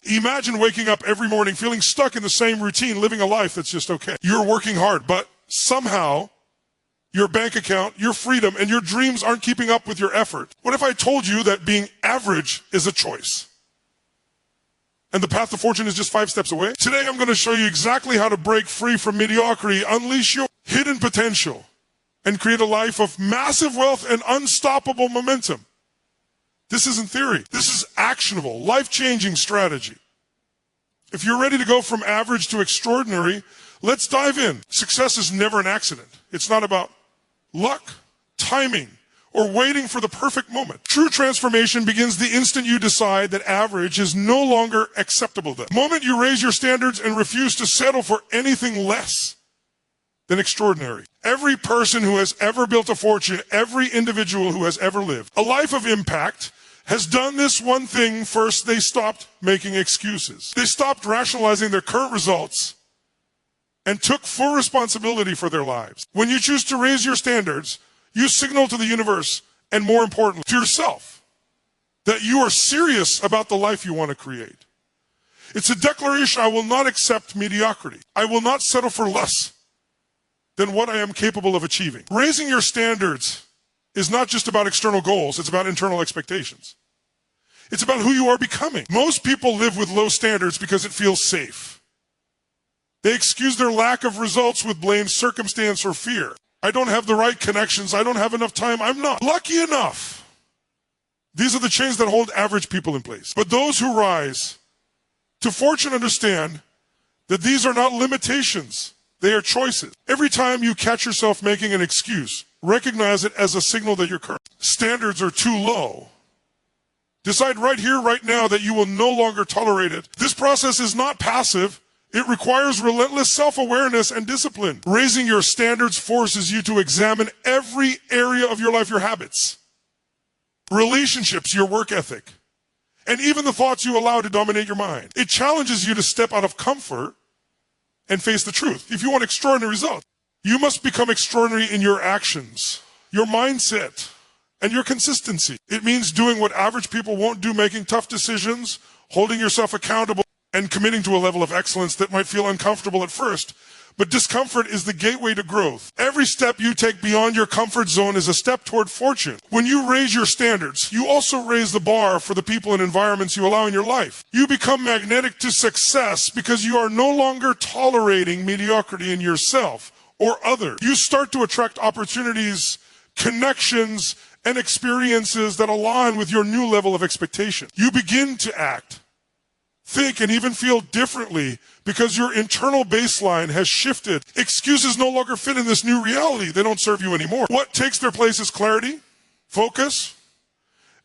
Imagine waking up every morning feeling stuck in the same routine, living a life that's just okay. You're working hard, but somehow your bank account, your freedom, and your dreams aren't keeping up with your effort. What if I told you that being average is a choice? And the path to fortune is just 5 steps away? Today I'm going to show you exactly how to break free from mediocrity, unleash your hidden potential, and create a life of massive wealth and unstoppable momentum. This isn't theory. This is actionable, life-changing strategy. If you're ready to go from average to extraordinary, let's dive in. Success is never an accident. It's not about luck, timing, or waiting for the perfect moment. True transformation begins the instant you decide that average is no longer acceptable. The moment you raise your standards and refuse to settle for anything less than extraordinary. Every person who has ever built a fortune, every individual who has ever lived a life of impact has done this one thing first. They stopped making excuses. They stopped rationalizing their current results and took full responsibility for their lives. When you choose to raise your standards, you signal to the universe, and more importantly, to yourself, that you are serious about the life you want to create. It's a declaration: I will not accept mediocrity. I will not settle for less than what I am capable of achieving. Raising your standards is not just about external goals, it's about internal expectations. It's about who you are becoming. Most people live with low standards because it feels safe. They excuse their lack of results with blame, circumstance, or fear. I don't have the right connections. I don't have enough time. I'm not lucky enough. These are the chains that hold average people in place. But those who rise to fortune understand that these are not limitations. They are choices. Every time you catch yourself making an excuse, recognize it as a signal that your current standards are too low. Decide right here, right now, that you will no longer tolerate it. This process is not passive. It requires relentless self-awareness and discipline. Raising your standards forces you to examine every area of your life, your habits, relationships, your work ethic, and even the thoughts you allow to dominate your mind. It challenges you to step out of comfort and face the truth. If you want extraordinary results, you must become extraordinary in your actions, your mindset, and your consistency. It means doing what average people won't do, making tough decisions, holding yourself accountable, and committing to a level of excellence that might feel uncomfortable at first. But discomfort is the gateway to growth. Every step you take beyond your comfort zone is a step toward fortune. When you raise your standards, you also raise the bar for the people and environments you allow in your life. You become magnetic to success because you are no longer tolerating mediocrity in yourself or others. You start to attract opportunities, connections, and experiences that align with your new level of expectation. You begin to act, think, and even feel differently because your internal baseline has shifted. Excuses no longer fit in this new reality. They don't serve you anymore. What takes their place is clarity, focus,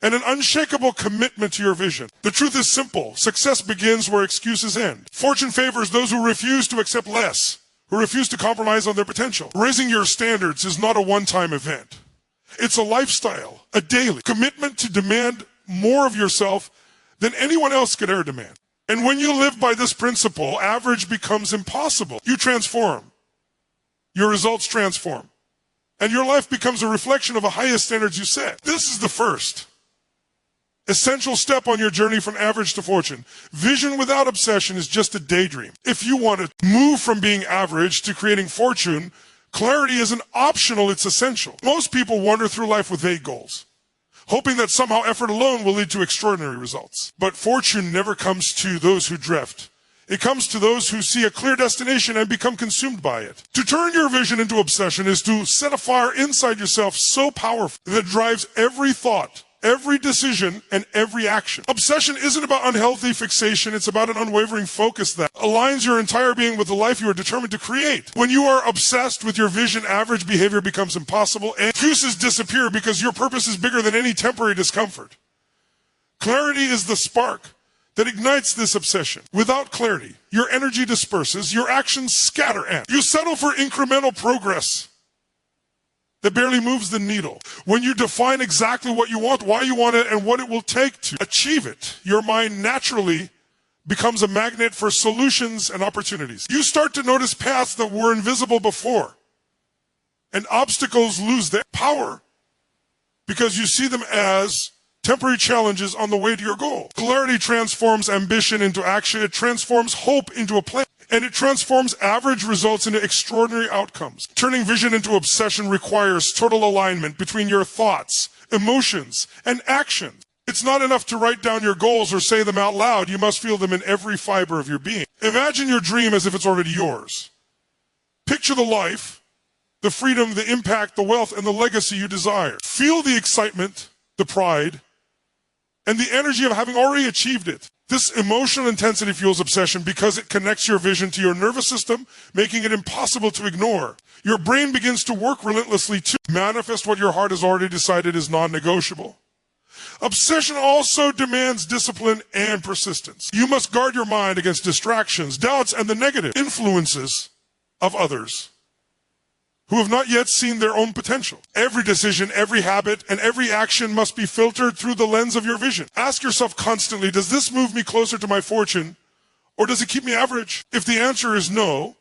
and an unshakable commitment to your vision. The truth is simple. Success begins where excuses end. Fortune favors those who refuse to accept less, who refuse to compromise on their potential. Raising your standards is not a one-time event. It's a lifestyle, a daily commitment to demand more of yourself than anyone else could ever demand. And when you live by this principle, average becomes impossible. You transform. Your results transform. And your life becomes a reflection of the highest standards you set. This is the first essential step on your journey from average to fortune. Vision without obsession is just a daydream. If you want to move from being average to creating fortune, clarity isn't optional, it's essential. Most people wander through life with vague goals, hoping that somehow effort alone will lead to extraordinary results. But fortune never comes to those who drift. It comes to those who see a clear destination and become consumed by it. To turn your vision into obsession is to set a fire inside yourself so powerful that it drives every thought, every decision, and every action. Obsession isn't about unhealthy fixation. It's about an unwavering focus that aligns your entire being with the life you are determined to create. When you are obsessed with your vision, average behavior becomes impossible and excuses disappear because your purpose is bigger than any temporary discomfort. Clarity is the spark that ignites this obsession. Without clarity, your energy disperses, your actions scatter, and you settle for incremental progress that barely moves the needle. When you define exactly what you want, why you want it, and what it will take to achieve it, your mind naturally becomes a magnet for solutions and opportunities. You start to notice paths that were invisible before, and obstacles lose their power because you see them as temporary challenges on the way to your goal. Clarity transforms ambition into action. It transforms hope into a plan. And it transforms average results into extraordinary outcomes. Turning vision into obsession requires total alignment between your thoughts, emotions, and actions. It's not enough to write down your goals or say them out loud. You must feel them in every fiber of your being. Imagine your dream as if it's already yours. Picture the life, the freedom, the impact, the wealth, and the legacy you desire. Feel the excitement, the pride, and the energy of having already achieved it. This emotional intensity fuels obsession because it connects your vision to your nervous system, making it impossible to ignore. Your brain begins to work relentlessly to manifest what your heart has already decided is non-negotiable. Obsession also demands discipline and persistence. You must guard your mind against distractions, doubts, and the negative influences of others who have not yet seen their own potential. Every decision, every habit, and every action must be filtered through the lens of your vision. Ask yourself constantly, does this move me closer to my fortune, or does it keep me average? If the answer is no,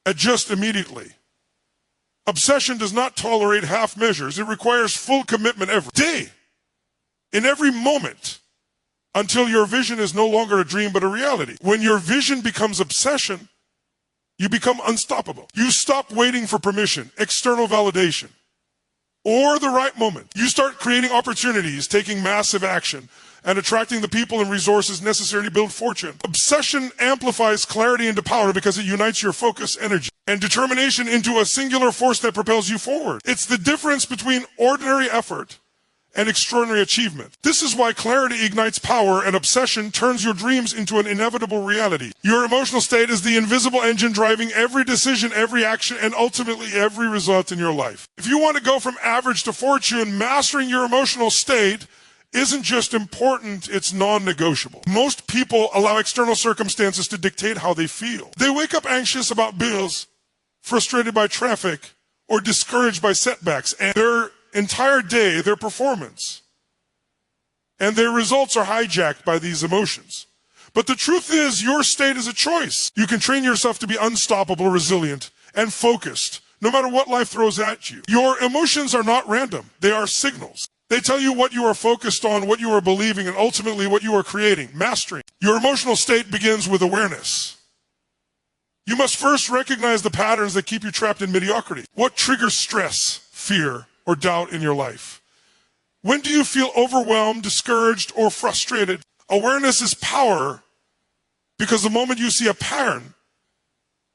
adjust immediately. Obsession does not tolerate half measures. It requires full commitment every day, in every moment, until your vision is no longer a dream but a reality. When your vision becomes obsession, you become unstoppable. You stop waiting for permission, external validation, or the right moment. You start creating opportunities, taking massive action, and attracting the people and resources necessary to build fortune. Obsession amplifies clarity into power because it unites your focus, energy, and determination into a singular force that propels you forward. It's the difference between ordinary effort and extraordinary achievement. This is why clarity ignites power and obsession turns your dreams into an inevitable reality. Your emotional state is the invisible engine driving every decision, every action, and ultimately every result in your life. If you want to go from average to fortune, mastering your emotional state isn't just important, it's non-negotiable. Most people allow external circumstances to dictate how they feel. They wake up anxious about bills, frustrated by traffic, or discouraged by setbacks, and their entire day, their performance, and their results are hijacked by these emotions. But the truth is, your state is a choice. You can train yourself to be unstoppable, resilient, and focused, no matter what life throws at you. Your emotions are not random. They are signals. They tell you what you are focused on, what you are believing, and ultimately what you are creating, mastering. Your emotional state begins with awareness. You must first recognize the patterns that keep you trapped in mediocrity. What triggers stress, fear, or doubt in your life? When do you feel overwhelmed, discouraged, or frustrated? Awareness is power because the moment you see a pattern,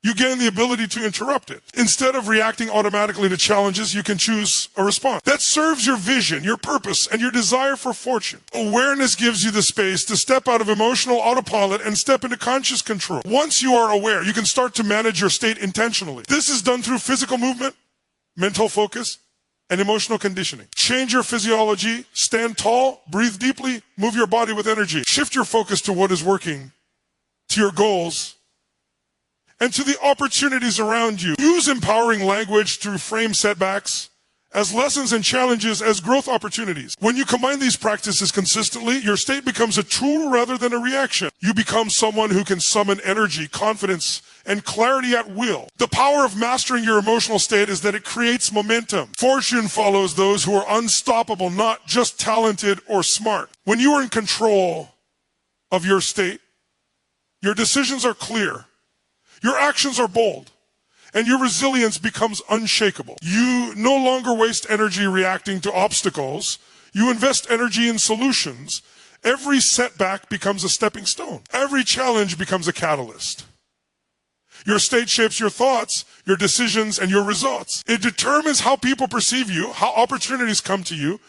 you gain the ability to interrupt it. Instead of reacting automatically to challenges, you can choose a response that serves your vision, your purpose, and your desire for fortune. Awareness gives you the space to step out of emotional autopilot and step into conscious control. Once you are aware, you can start to manage your state intentionally. This is done through physical movement, mental focus, and emotional conditioning. Change your physiology, stand tall, breathe deeply, move your body with energy. Shift your focus to what is working, to your goals, and to the opportunities around you. Use empowering language to reframe setbacks as lessons and challenges as growth opportunities. When you combine these practices consistently, your state becomes a tool rather than a reaction. You become someone who can summon energy, confidence, and clarity at will. The power of mastering your emotional state is that it creates momentum. Fortune follows those who are unstoppable, not just talented or smart. When you are in control of your state, your decisions are clear, your actions are bold, and your resilience becomes unshakable. You no longer waste energy reacting to obstacles. You invest energy in solutions. Every setback becomes a stepping stone. Every challenge becomes a catalyst. Your state shapes your thoughts, your decisions, and your results. It determines how people perceive you, how opportunities come to you,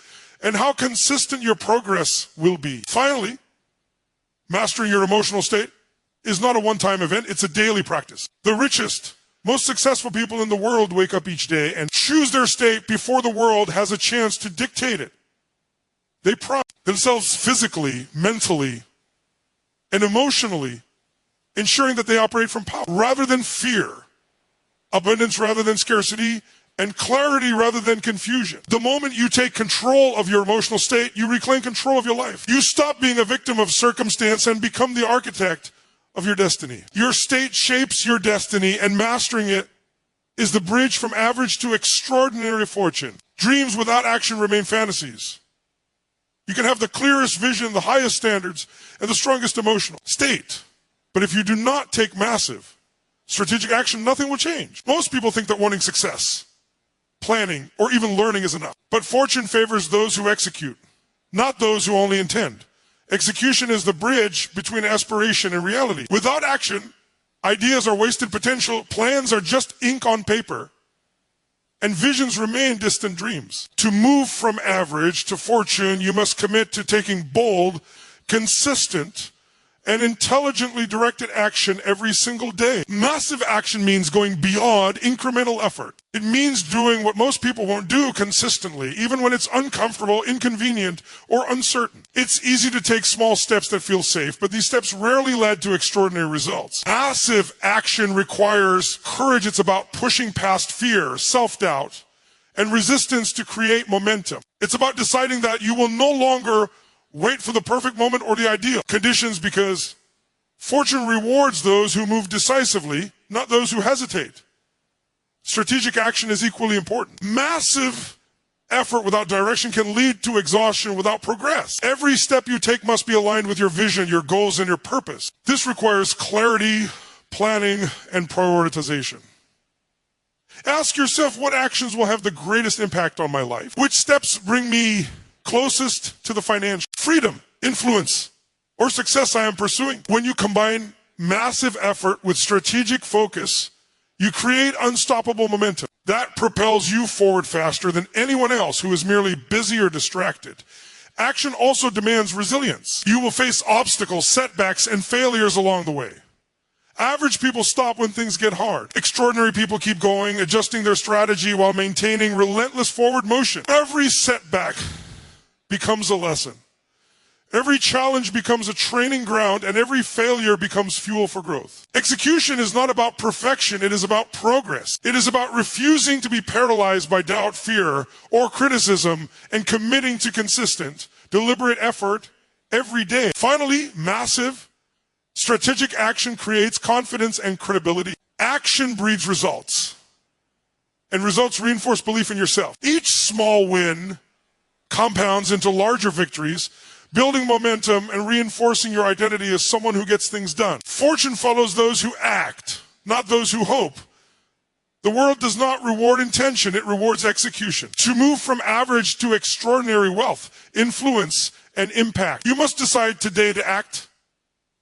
and how consistent your progress will be. Finally, mastering your emotional state is not a one-time event, it's a daily practice. The richest, most successful people in the world wake up each day and choose their state before the world has a chance to dictate it. They pride themselves physically, mentally, and emotionally, ensuring that they operate from power rather than fear, abundance rather than scarcity, and clarity rather than confusion. The moment you take control of your emotional state, you reclaim control of your life. You stop being a victim of circumstance and become the architect of your destiny. Your state shapes your destiny, and mastering it is the bridge from average to extraordinary fortune. Dreams without action remain fantasies. You can have the clearest vision, the highest standards, and the strongest emotional state. But if you do not take massive strategic action, nothing will change. Most people think that wanting success, planning, or even learning is enough. But fortune favors those who execute, not those who only intend. Execution is the bridge between aspiration and reality. Without action, ideas are wasted potential, plans are just ink on paper, and visions remain distant dreams. To move from average to fortune, you must commit to taking bold, consistent, and intelligently directed action every single day. Massive action means going beyond incremental effort. It means doing what most people won't do consistently, even when it's uncomfortable, inconvenient, or uncertain. It's easy to take small steps that feel safe, but these steps rarely lead to extraordinary results. Massive action requires courage. It's about pushing past fear, self-doubt, and resistance to create momentum. It's about deciding that you will no longer wait for the perfect moment or the ideal conditions, because fortune rewards those who move decisively, not those who hesitate. Strategic action is equally important. Massive effort without direction can lead to exhaustion without progress. Every step you take must be aligned with your vision, your goals, and your purpose. This requires clarity, planning, and prioritization. Ask yourself, what actions will have the greatest impact on my life? Which steps bring me closest to the financial freedom, influence, or success I am pursuing? When you combine massive effort with strategic focus, you create unstoppable momentum that propels you forward faster than anyone else who is merely busy or distracted. Action also demands resilience. You will face obstacles, setbacks, and failures along the way. Average people stop when things get hard. Extraordinary people keep going, adjusting their strategy while maintaining relentless forward motion. Every setback becomes a lesson. Every challenge becomes a training ground, and every failure becomes fuel for growth. Execution is not about perfection, it is about progress. It is about refusing to be paralyzed by doubt, fear, or criticism, and committing to consistent, deliberate effort every day. Finally, massive, strategic action creates confidence and credibility. Action breeds results, and results reinforce belief in yourself. Each small win compounds into larger victories, building momentum and reinforcing your identity as someone who gets things done. Fortune follows those who act, not those who hope. The world does not reward intention, it rewards execution. To move from average to extraordinary wealth, influence, and impact, you must decide today to act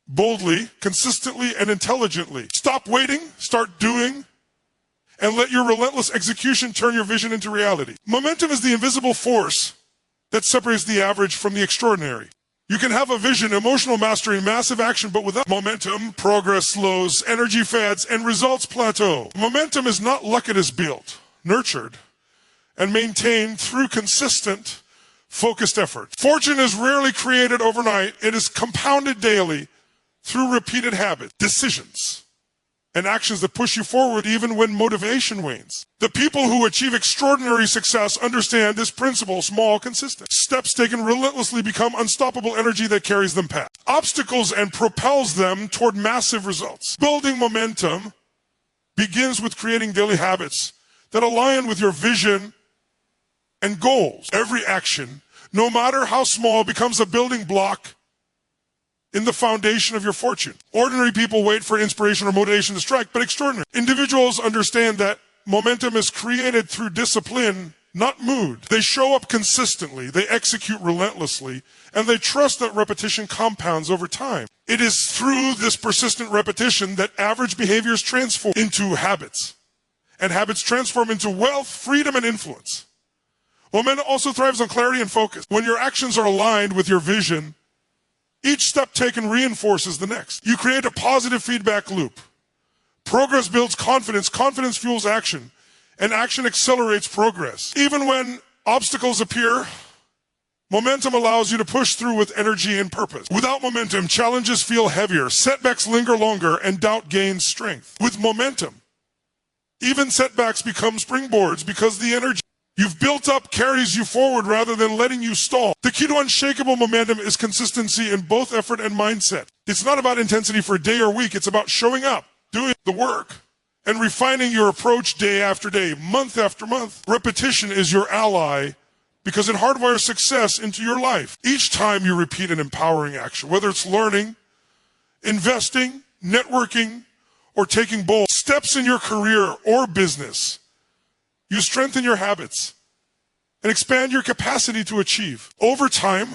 boldly, consistently, and intelligently. Stop waiting, start doing, and let your relentless execution turn your vision into reality. Momentum is the invisible force that separates the average from the extraordinary. You can have a vision, emotional mastery, and massive action, but without momentum, progress slows, energy fades, and results plateau. Momentum is not luck, it is built, nurtured, and maintained through consistent, focused effort. Fortune is rarely created overnight. It is compounded daily through repeated habits, decisions, and actions that push you forward even when motivation wanes. The people who achieve extraordinary success understand this principle: small, consistent steps taken relentlessly become unstoppable energy that carries them past obstacles and propels them toward massive results. Building momentum begins with creating daily habits that align with your vision and goals. Every action, no matter how small, becomes a building block in the foundation of your fortune. Ordinary people wait for inspiration or motivation to strike, but extraordinary individuals understand that momentum is created through discipline, not mood. They show up consistently, they execute relentlessly, and they trust that repetition compounds over time. It is through this persistent repetition that average behaviors transform into habits, and habits transform into wealth, freedom, and influence. Momentum also thrives on clarity and focus. When your actions are aligned with your vision, each step taken reinforces the next. You create a positive feedback loop. Progress builds confidence, confidence fuels action, and action accelerates progress. Even when obstacles appear, momentum allows you to push through with energy and purpose. Without momentum, challenges feel heavier, setbacks linger longer, and doubt gains strength. With momentum, even setbacks become springboards because the energy you've built up carries you forward rather than letting you stall. The key to unshakable momentum is consistency in both effort and mindset. It's not about intensity for a day or week. It's about showing up, doing the work, and refining your approach day after day, month after month. Repetition is your ally because it hardwires success into your life. Each time you repeat an empowering action, whether it's learning, investing, networking, or taking bold steps in your career or business, you strengthen your habits and expand your capacity to achieve. Over time,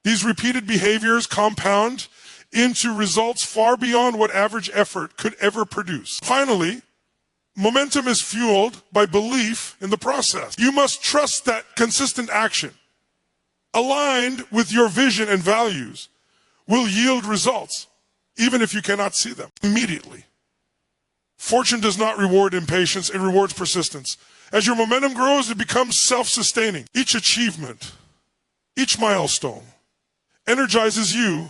these repeated behaviors compound into results far beyond what average effort could ever produce. Finally, momentum is fueled by belief in the process. You must trust that consistent action, aligned with your vision and values, will yield results, even if you cannot see them immediately. Fortune does not reward impatience, it rewards persistence. As your momentum grows, it becomes self-sustaining. Each achievement, each milestone, energizes you,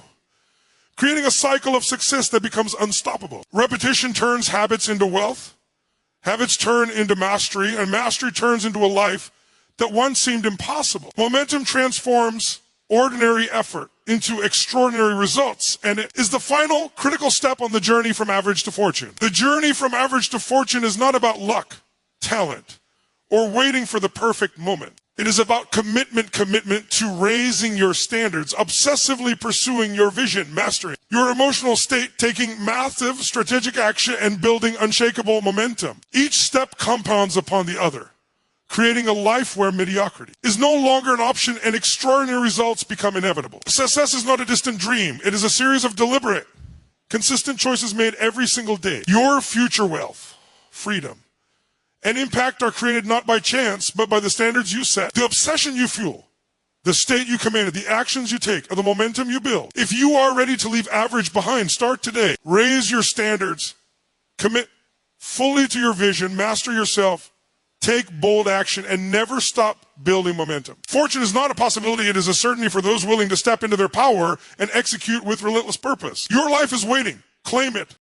creating a cycle of success that becomes unstoppable. Repetition turns habits into wealth, habits turn into mastery, and mastery turns into a life that once seemed impossible. Momentum transforms ordinary effort into extraordinary results, and it is the final critical step on the journey from average to fortune. The journey from average to fortune is not about luck, talent, or waiting for the perfect moment. It is about commitment to raising your standards, obsessively pursuing your vision, mastering your emotional state, taking massive strategic action, and building unshakable momentum. Each step compounds upon the other, creating a life where mediocrity is no longer an option and extraordinary results become inevitable. Success is not a distant dream. It is a series of deliberate, consistent choices made every single day. Your future wealth, freedom, and impact are created not by chance, but by the standards you set, the obsession you fuel, the state you command, the actions you take, or the momentum you build. If you are ready to leave average behind, start today. Raise your standards, commit fully to your vision, master yourself, take bold action, and never stop building momentum. Fortune is not a possibility, it is a certainty for those willing to step into their power and execute with relentless purpose. Your life is waiting. Claim it.